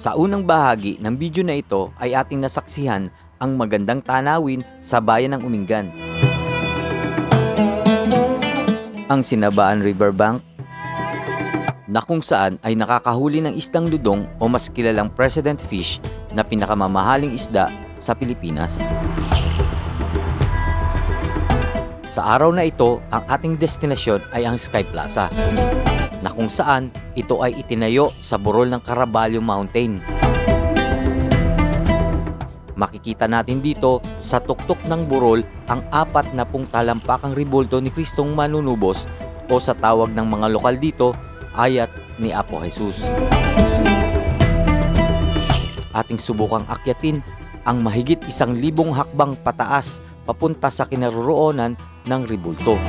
Sa unang bahagi ng video na ito ay ating nasaksihan ang magandang tanawin sa bayan ng Umingan. Ang Sinabaan Riverbank, na kung saan ay nakakahuli ng isdang ludong o mas kilalang president fish na pinakamamahaling isda sa Pilipinas. Sa araw na ito, ang ating destinasyon ay ang Sky Plaza, na kung saan ito ay itinayo sa burol ng Caraballo Mountain. Makikita natin dito sa tuktok ng burol ang 40 talampakang rebulto ni Kristong Manunubos o sa tawag ng mga lokal dito, ayat ni Apo Jesus. Ating subukang akyatin ang mahigit 1,000 hakbang pataas papunta sa kinaroroonan ng rebulto.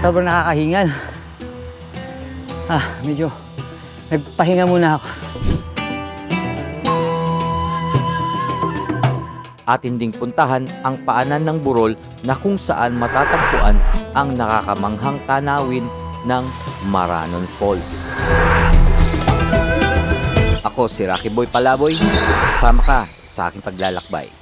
Sobrang nakakahingal. Medyo nagpahinga muna ako. Atin ding puntahan ang paanan ng burol na kung saan matatagpuan ang nakakamanghang tanawin ng Maranon Falls. Ako si Rocky Boy Palaboy, sama ka sa aking paglalakbay.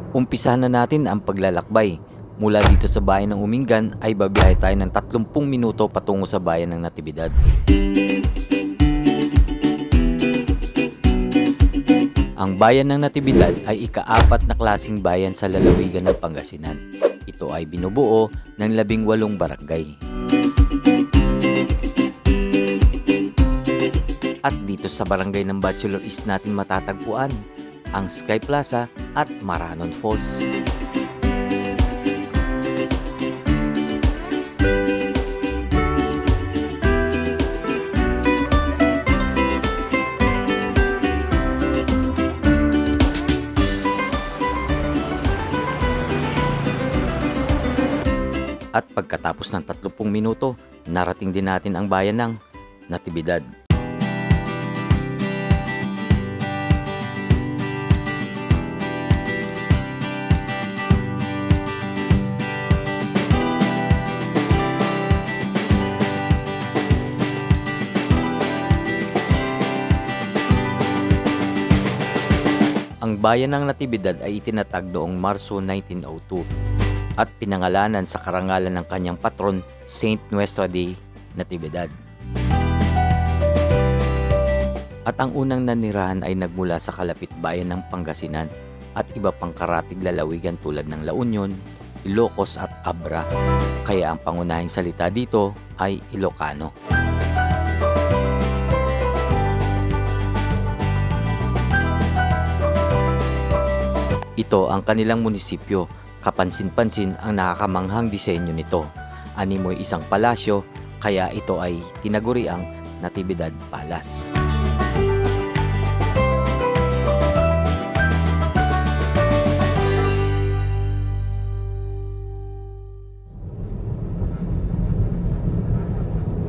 Umpisahan na natin ang paglalakbay. Mula dito sa bayan ng Umingan ay babiyahe tayo ng 30 minuto patungo sa bayan ng Natividad. Ang bayan ng Natividad ay ika-4 na klaseng bayan sa lalawigan ng Pangasinan. Ito ay binubuo ng 18 barangay. At dito sa barangay ng Bachelor East natin matatagpuan ang Sky Plaza at Maranon Falls. At pagkatapos ng 30 minuto, narating din natin ang bayan ng Natividad. Ang bayan ng Natividad ay itinatag noong Marso 1902 at pinangalanan sa karangalan ng kanyang patron, Saint Nuestra de Natividad. At ang unang nanirahan ay nagmula sa kalapit bayan ng Pangasinan at iba pang karatig lalawigan tulad ng La Union, Ilocos at Abra. Kaya ang pangunahing salita dito ay Ilocano. Ito ang kanilang munisipyo. Kapansin-pansin ang nakakamanghang disenyo nito. Animoy isang palasyo, kaya ito ay tinaguri ang Natividad Palace.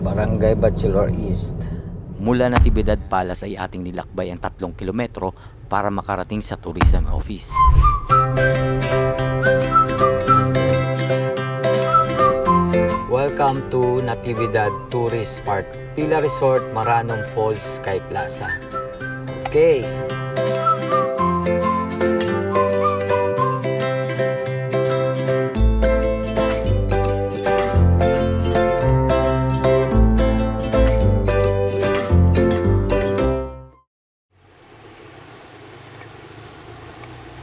Barangay Bachelor East. Mula Natividad Palace ay ating nilakbay ang 3 kilometro para makarating sa Tourism Office. Welcome to Natividad Tourist Park, Pila Resort, Maranon Falls, Sky Plaza. Okay.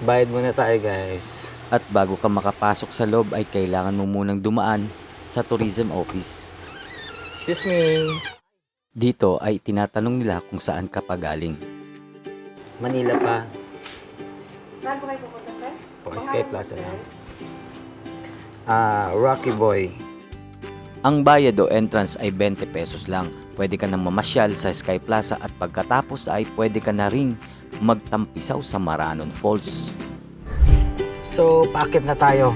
Bayad muna tayo, guys. At bago ka makapasok sa loob ay kailangan mo munang dumaan sa Tourism Office. Excuse me. Dito ay tinatanong nila kung saan ka pa galing. Manila pa. Saan po kayo pupunta, sir? Sky Plaza lang. Rocky Boy. Ang bayad o entrance ay 20 pesos lang. Pwede ka nang mamasyal sa Sky Plaza at pagkatapos ay pwede ka na ring magtampisaw sa Maranon Falls. So, paakit na tayo.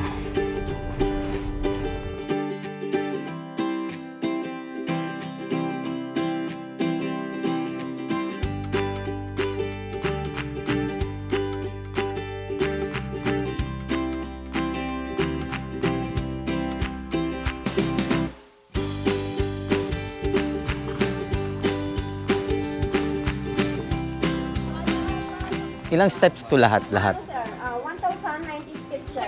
Ilang steps to lahat? Ano, sir? 1,090 steps, sir.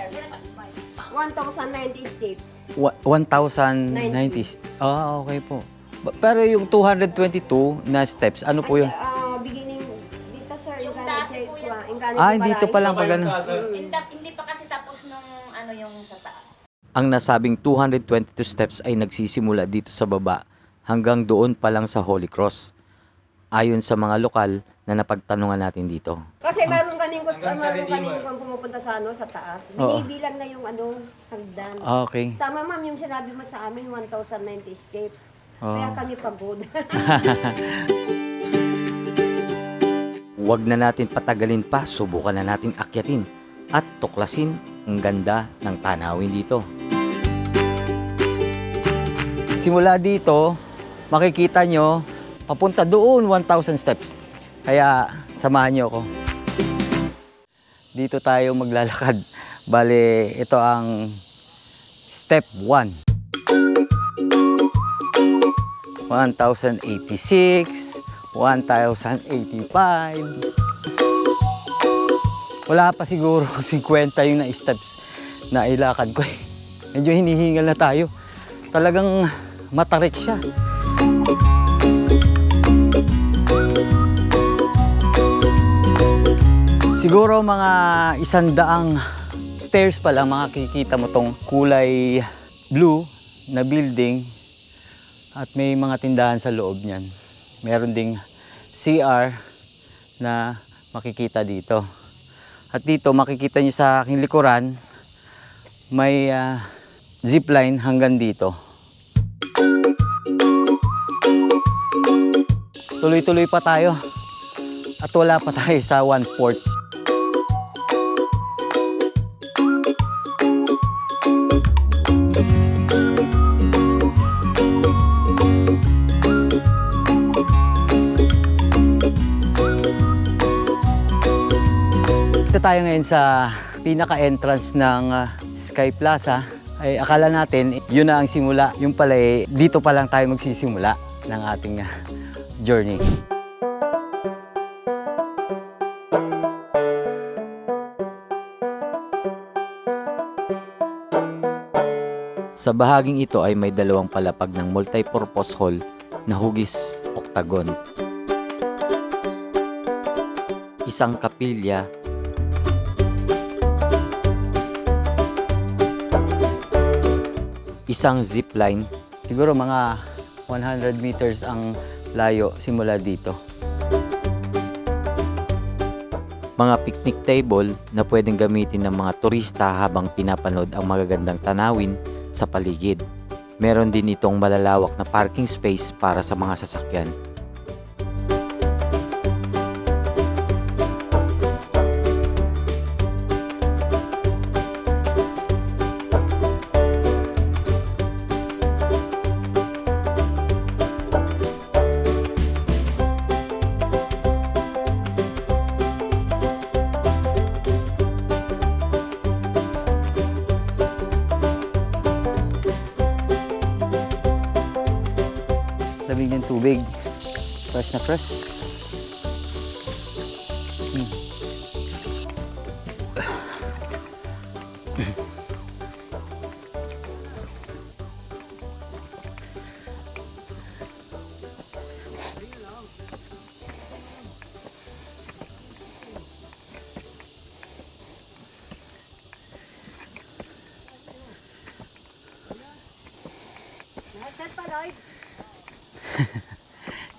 1,090 steps. 1,090. Ah, okay po. Pero yung 222 na steps, ano po yun? Beginning dito, sir. Yung Yung dati po yan. Dito pa lang pag ano. Hindi pa kasi tapos nung ano yung sa taas. Ang nasabing 222 steps ay nagsisimula dito sa baba hanggang doon pa lang sa Holy Cross. Ayon sa mga lokal na napagtanungan natin dito. Kasi meron kaning kung pumupunta sa sa taas. Oo. Binibilang na yung hagdan. Okay. Tama, ma'am, yung sinabi mo sa amin, 1,090 steps. Oo. Kaya kami pagod. Huwag na natin patagalin pa, subukan na natin akyatin at tuklasin ang ganda ng tanawin dito. Simula dito, makikita nyo, papunta doon 1,000 steps. Kaya samahan nyo ako. Dito tayo maglalakad. Bale, ito ang step 1. 1,086, 1,085. Wala pa siguro 50 yung na-steps na ilakad ko eh. Medyo hinihingal na tayo. Talagang matarik siya. Siguro mga 100 stairs pa lang makikita mo tong kulay blue na building at may mga tindahan sa loob niyan. Meron ding CR na makikita dito. At dito makikita niyo sa aking likuran may zipline hanggang dito. Tuloy-tuloy pa tayo at wala pa tayo sa 1/4. Dito tayo ngayon sa pinaka-entrance ng Sky Plaza. Ay akala natin yun na ang simula. Yung pala dito pa lang tayo magsisimula ng ating journey. Sa bahaging ito ay may dalawang palapag ng multipurpose hall na hugis octagon. Isang kapilya, isang zipline, Siguro mga 100 meters ang layo simula dito. mga picnic table na pwedeng gamitin ng mga turista habang pinapanood ang magagandang tanawin sa paligid. Meron din itong malalawak na parking space para sa mga sasakyan. Lamig ng tubig. Fresh na fresh.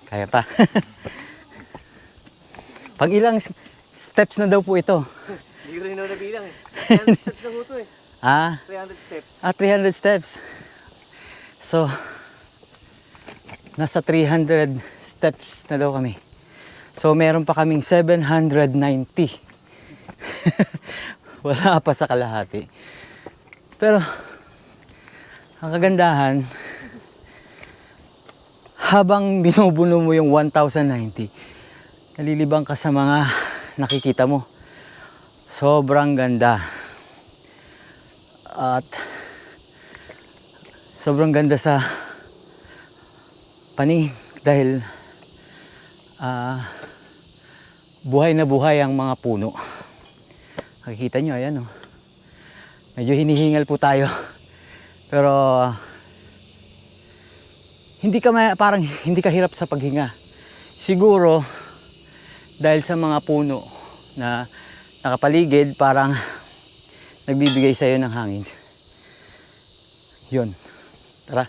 Kaya pa. Pag ilang steps na daw po ito? Hindi ko rin nabilang eh. 300 steps na po ito eh. 300 steps. 300 steps. So, nasa 300 steps na daw kami. So, meron pa kaming 790. Wala pa sa kalahati. Pero, ang kagandahan, habang binubuno mo yung 1,090, nalilibang ka sa mga nakikita mo. Sobrang ganda. At sobrang ganda sa paningin dahil buhay na buhay ang mga puno. Nakikita nyo, ayan oh. Medyo hinihingal po tayo. Pero parang hindi ka hirap sa paghinga. Siguro dahil sa mga puno na nakapaligid, parang nagbibigay sa'yo ng hangin. Yun. Tara.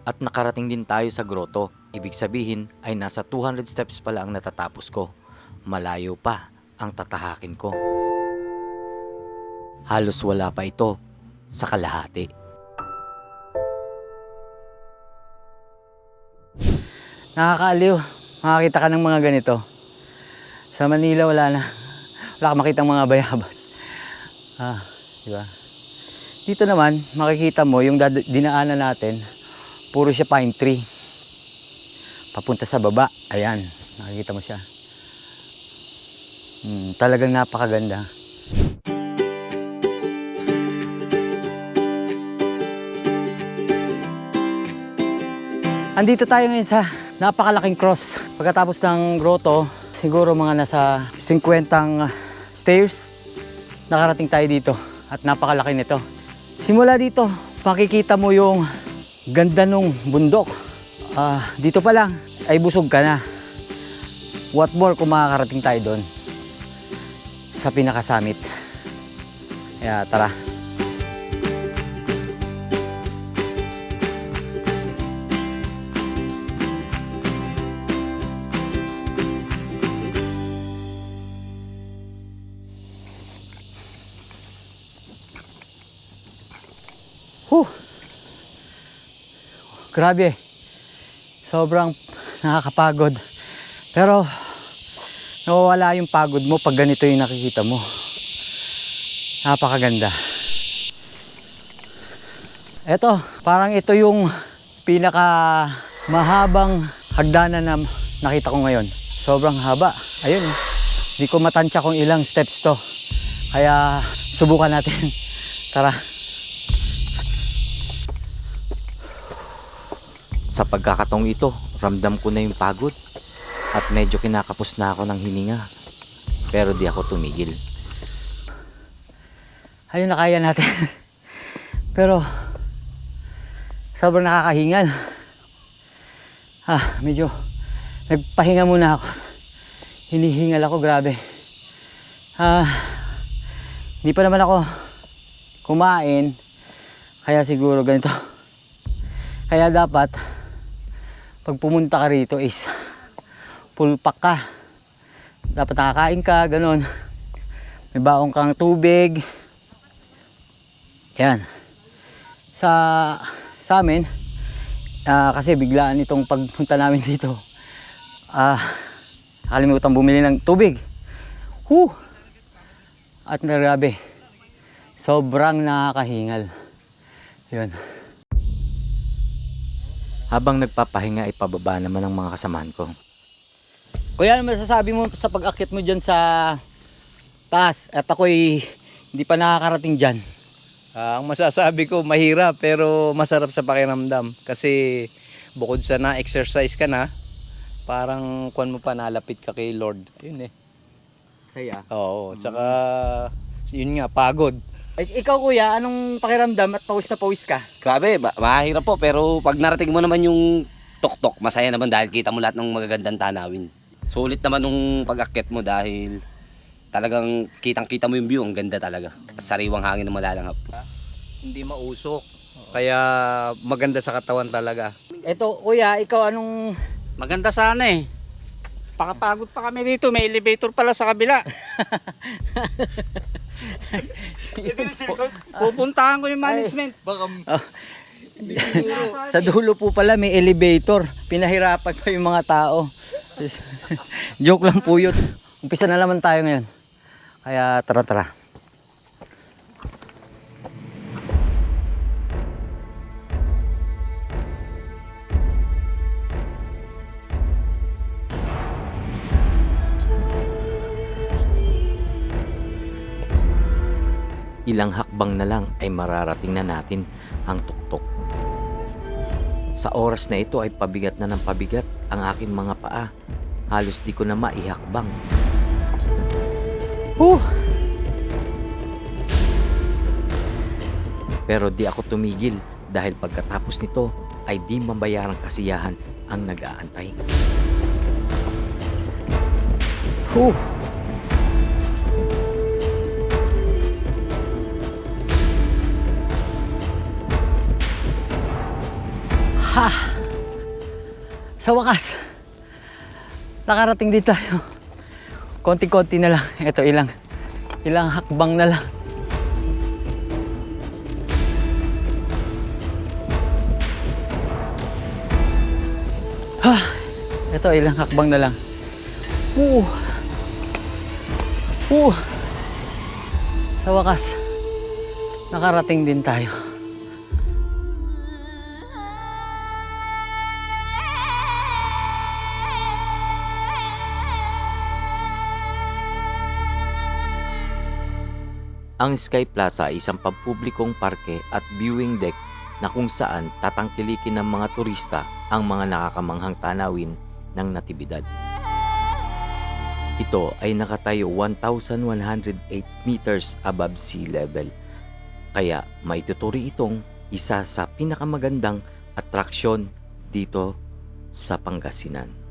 At nakarating din tayo sa grotto. Ibig sabihin ay nasa 200 steps pala ang natatapos ko. Malayo pa ang tatahakin ko. Halos wala pa ito sa kalahati. Nakakaaliw. Makakita ka ng mga ganito. Sa Manila wala ka makitang mga bayabas. Diba? Dito naman, makikita mo yung dinaanan natin, puro siya pine tree. Papunta sa baba. Ayan, nakikita mo siya. Talagang napakaganda. Andito tayo ngayon sa napakalaking cross. Pagkatapos ng grotto, siguro mga nasa 50 stairs, nakarating tayo dito. At napakalaki nito. Simula dito, makikita mo yung ganda nung bundok. Dito pa lang ay busog ka na. What more kung makakarating tayo doon sa pinakasummit. Kaya tara. Grabe. Sobrang nakakapagod. Pero nawawala yung pagod mo pag ganito yung nakikita mo. Napakaganda. Eto, parang ito yung pinaka mahabang hagdanan na nakita ko ngayon. Sobrang haba. Ayun. Hindi ko matansya kung ilang steps to. Kaya subukan natin. Tara. Sa pagkakataong ito, ramdam ko na yung pagod at medyo kinakapos na ako ng hininga. Pero di ako tumigil. Ayun na kaya natin. Pero sobrang nakakahingal. Medyo nagpahinga muna ako. Hinihingal ako, grabe. Hindi pa naman ako kumain. Kaya siguro ganito. Kaya dapat pag pumunta ka rito is full pack ka. Dapat nakakain ka, ganun. May baong kang tubig. Yan. Sa amin, kasi biglaan itong pagpunta namin dito. Nakalimutan bumili ng tubig. At grabe. Sobrang nakakahingal. Yun. Habang nagpapahinga ay pababa naman ang mga kasamahan ko. Kuya, ano masasabi mo sa pag-akyat mo dyan sa taas? At ako'y hindi pa nakakarating dyan. Ang masasabi ko, mahirap pero masarap sa pakiramdam. Kasi bukod sa na-exercise ka na, parang kuwan mo pa, nalapit ka kay Lord. Ayun eh. Saya. Oo, tsaka yun nga, pagod. Ikaw kuya, anong pakiramdam at pawis na pawis ka? Grabe, mahirap po pero pag narating mo naman yung tuktok, masaya naman dahil kita mo lahat ng magagandang tanawin. Sulit naman nung pag-akyat mo dahil talagang kitang-kita mo yung view, ang ganda talaga. Sariwang hangin na malalanghap. Hindi mausok. Kaya maganda sa katawan talaga. Ito, kuya, ikaw anong... Maganda sana eh. Pakapagod pa kami dito, may elevator pala sa kabila. Pupuntahan ko yung management. Sa dulo po pala may elevator. Pinahirapan pa yung mga tao. Joke lang po yun. Umpisa na naman tayo ngayon. Kaya tara. Ilang hakbang na lang ay mararating na natin ang tuktok. Sa oras na ito ay pabigat na ng pabigat ang aking mga paa. Halos di ko na maihakbang. Pero di ako tumigil dahil pagkatapos nito ay di mabayarang kasiyahan ang nag-aantay. Sa wakas, nakarating din tayo. Konti-konti na lang. Ito, ilang hakbang na lang. Ito, ilang hakbang na lang. Sa wakas, nakarating din tayo. Ang Sky Plaza ay isang pampublikong parke at viewing deck na kung saan tatangkilikin ng mga turista ang mga nakakamanghang tanawin ng Natividad. Ito ay nakatayo 1,108 meters above sea level. Kaya maituturi itong isa sa pinakamagandang atraksyon dito sa Pangasinan.